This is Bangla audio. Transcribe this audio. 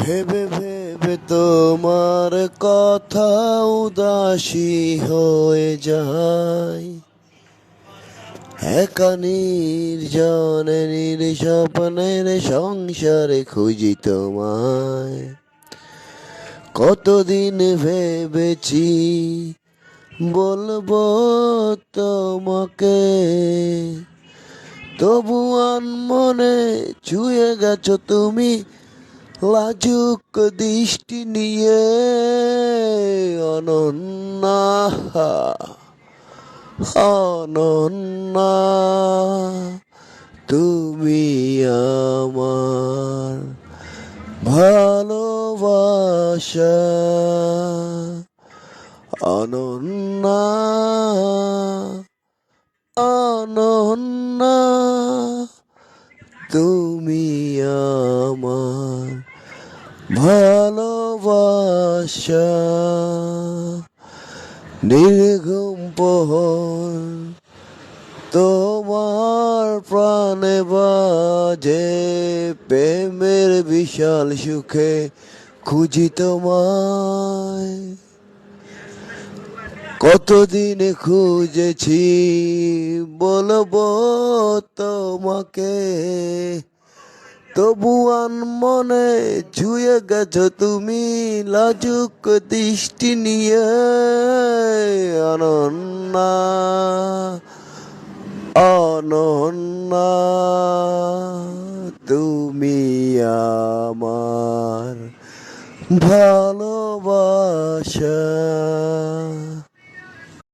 ভেবে ভেবে তোমার কথা উদাসী হয়ে যায়, একা নির্জনে নিঃস্বপ্নের সংসারে খুঁজি তোমায়। কতদিন ভেবেছি বলবো তোমাকে, তবু মনে ছুঁয়ে গেছো তুমি লাজুক দৃষ্টি নিয়ে। অনন্যা, অনন্যা, তুমি আমার ভালোবাসা। অনন্যা, অনন্যা, তুমি আমার ভালোবাসা। নির্ঘুম প্রহর তোমার প্রাণে বাজে, প্রেমের বিশাল সুখে খুঁজি তোমায়। কতদিন খুঁজেছি বলবো তোমাকে, তবু মনে ছুঁয়ে গেছো তুমি লাজুক দৃষ্টি নিয়ে। অনন্যা, অনন্যা, তুমি আমার ভালোবাসা।